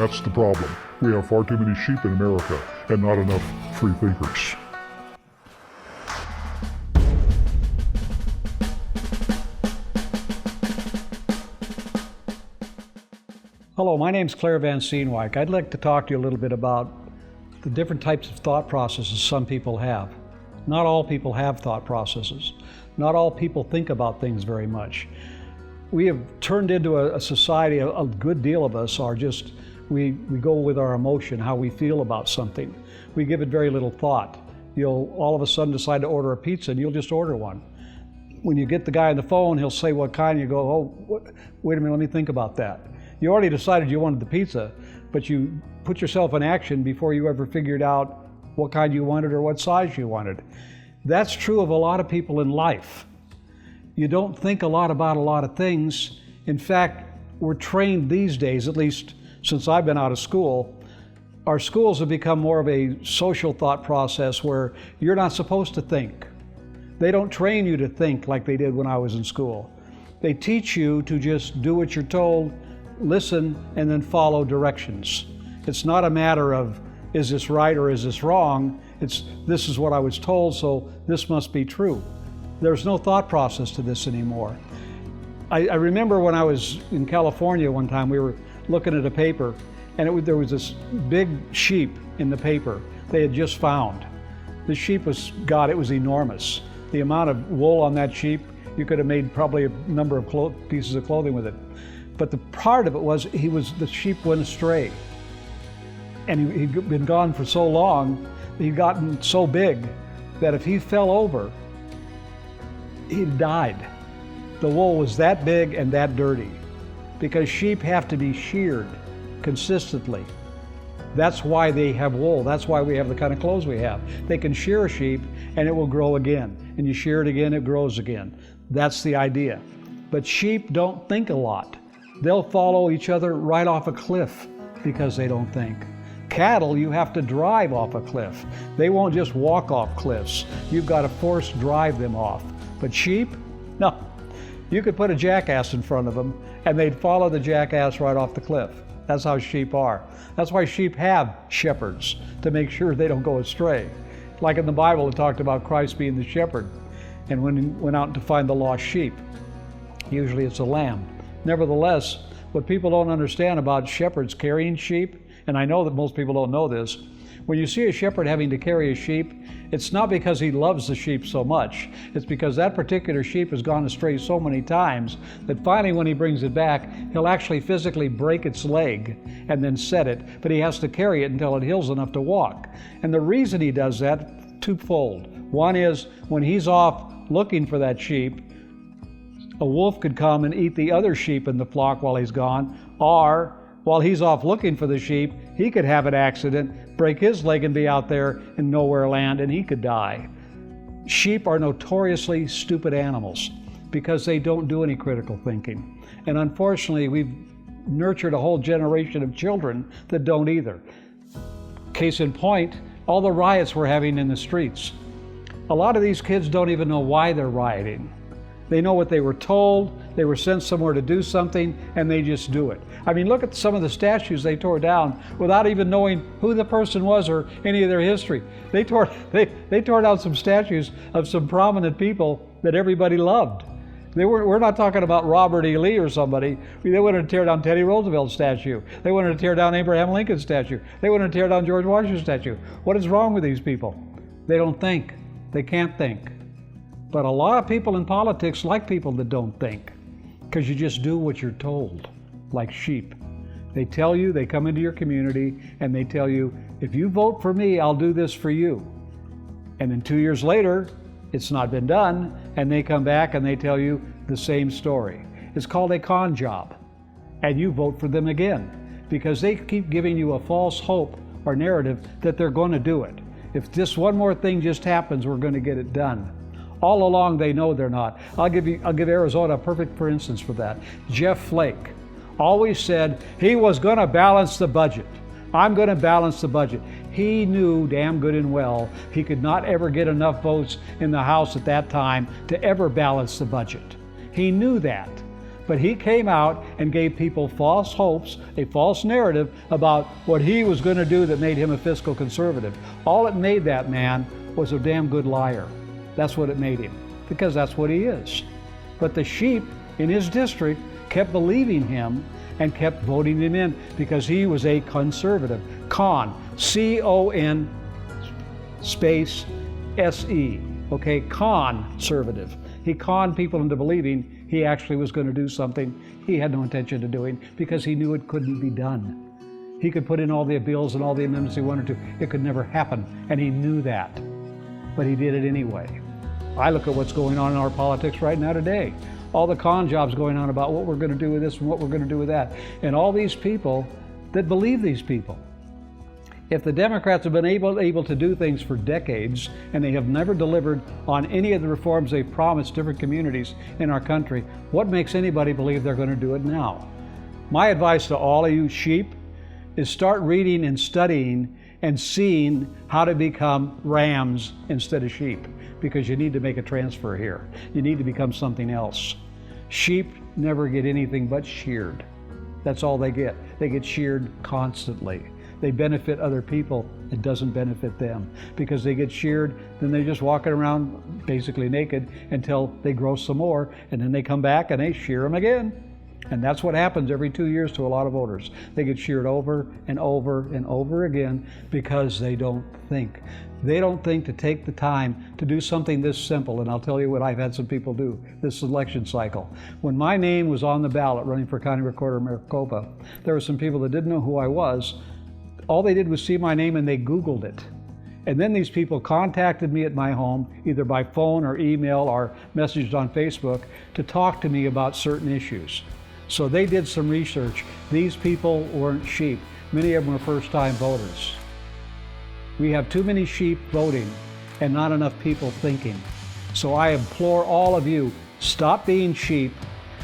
that's the problem. We have far too many sheep in America and not enough free thinkers. Hello, my name's Claire Van Steenwyk. I'd like to talk to you a little bit about the different types of thought processes some people have. Not all people have thought processes. Not all people think about things very much. We have turned into a society, a good deal of us are just, we go with our emotion, how we feel about something. We give it very little thought. You'll all of a sudden decide to order a pizza and you'll just order one. When you get the guy on the phone, he'll say what kind, you go, oh, wait a minute, let me think about that. You already decided you wanted the pizza, but you put yourself in action before you ever figured out what kind you wanted or what size you wanted. That's true of a lot of people in life. You don't think a lot about a lot of things. In fact, we're trained these days, at least since I've been out of school, our schools have become more of a social thought process where you're not supposed to think. They don't train you to think like they did when I was in school. They teach you to just do what you're told, listen, and then follow directions. It's not a matter of, is this right or is this wrong? It's, this is what I was told, so this must be true. There's no thought process to this anymore. I remember when I was in California one time, we were looking at a paper, and there was this big sheep in the paper they had just found. The sheep was, God, it was enormous. The amount of wool on that sheep, you could have made probably a number of pieces of clothing with it. But the part of it was, the sheep went astray. And he'd been gone for so long, he'd gotten so big that if he fell over, he'd died. The wool was that big and that dirty because sheep have to be sheared consistently. That's why they have wool. That's why we have the kind of clothes we have. They can shear a sheep and it will grow again. And you shear it again, it grows again. That's the idea. But sheep don't think a lot. They'll follow each other right off a cliff because they don't think. Cattle, you have to drive off a cliff. They won't just walk off cliffs. You've got to force drive them off. But sheep, no. You could put a jackass in front of them and they'd follow the jackass right off the cliff. That's how sheep are. That's why sheep have shepherds, to make sure they don't go astray. Like in the Bible, it talked about Christ being the shepherd. And when he went out to find the lost sheep, usually it's a lamb. Nevertheless, what people don't understand about shepherds carrying sheep, and I know that most people don't know this, when you see a shepherd having to carry a sheep, it's not because he loves the sheep so much. It's because that particular sheep has gone astray so many times that finally when he brings it back, he'll actually physically break its leg and then set it, but he has to carry it until it heals enough to walk. And the reason he does that, twofold. One is when he's off looking for that sheep, a wolf could come and eat the other sheep in the flock while he's gone, or while he's off looking for the sheep, he could have an accident, break his leg and be out there in nowhere land, and he could die. Sheep are notoriously stupid animals because they don't do any critical thinking. And unfortunately, we've nurtured a whole generation of children that don't either. Case in point, all the riots we're having in the streets. A lot of these kids don't even know why they're rioting. They know what they were told, they were sent somewhere to do something, and they just do it. I mean, look at some of the statues they tore down without even knowing who the person was or any of their history. They tore down some statues of some prominent people that everybody loved. We're not talking about Robert E. Lee or somebody. They wanted to tear down Teddy Roosevelt's statue. They wanted to tear down Abraham Lincoln's statue. They wanted to tear down George Washington's statue. What is wrong with these people? They don't think. They can't think. But a lot of people in politics like people that don't think, because you just do what you're told, like sheep. They tell you, they come into your community, and they tell you, if you vote for me, I'll do this for you. And then 2 years later, it's not been done, and they come back and they tell you the same story. It's called a con job, and you vote for them again, because they keep giving you a false hope or narrative that they're going to do it. If this one more thing just happens, we're going to get it done. All along they know they're not. I'll give Arizona a perfect for instance for that. Jeff Flake always said he was going to balance the budget. I'm going to balance the budget. He knew damn good and well he could not ever get enough votes in the House at that time to ever balance the budget. He knew that. But he came out and gave people false hopes, a false narrative about what he was going to do that made him a fiscal conservative. All it made that man was a damn good liar. That's what it made him, because that's what he is. But the sheep in his district kept believing him and kept voting him in because he was a conservative. Con, C-O-N space S-E, okay, conservative. He conned people into believing he actually was going to do something he had no intention of doing because he knew it couldn't be done. He could put in all the bills and all the amendments he wanted to. It could never happen, and he knew that. But he did it anyway. I look at what's going on in our politics right now today. All the con jobs going on about what we're going to do with this and what we're going to do with that. And all these people that believe these people. If the Democrats have been able to do things for decades and they have never delivered on any of the reforms they've promised different communities in our country, what makes anybody believe they're going to do it now? My advice to all of you sheep is start reading and studying and seeing how to become rams instead of sheep, because you need to make a transfer here. You need to become something else. Sheep never get anything but sheared. That's all they get. They get sheared constantly. They benefit other people. It doesn't benefit them because they get sheared, then they're just walking around basically naked until they grow some more, and then they come back and they shear them again. And that's what happens every 2 years to a lot of voters. They get sheared over and over and over again because they don't think. They don't think to take the time to do something this simple. And I'll tell you what I've had some people do this election cycle. When my name was on the ballot running for County Recorder of Maricopa, there were some people that didn't know who I was. All they did was see my name and they Googled it. And then these people contacted me at my home, either by phone or email or messaged on Facebook, to talk to me about certain issues. So they did some research. These people weren't sheep. Many of them were first-time voters. We have too many sheep voting and not enough people thinking. So I implore all of you, stop being sheep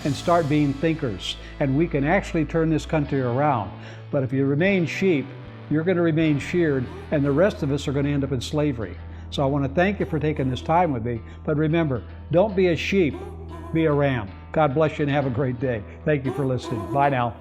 and start being thinkers. And we can actually turn this country around. But if you remain sheep, you're going to remain sheared, and the rest of us are going to end up in slavery. So I want to thank you for taking this time with me. But remember, don't be a sheep, be a ram. God bless you and have a great day. Thank you for listening. Bye now.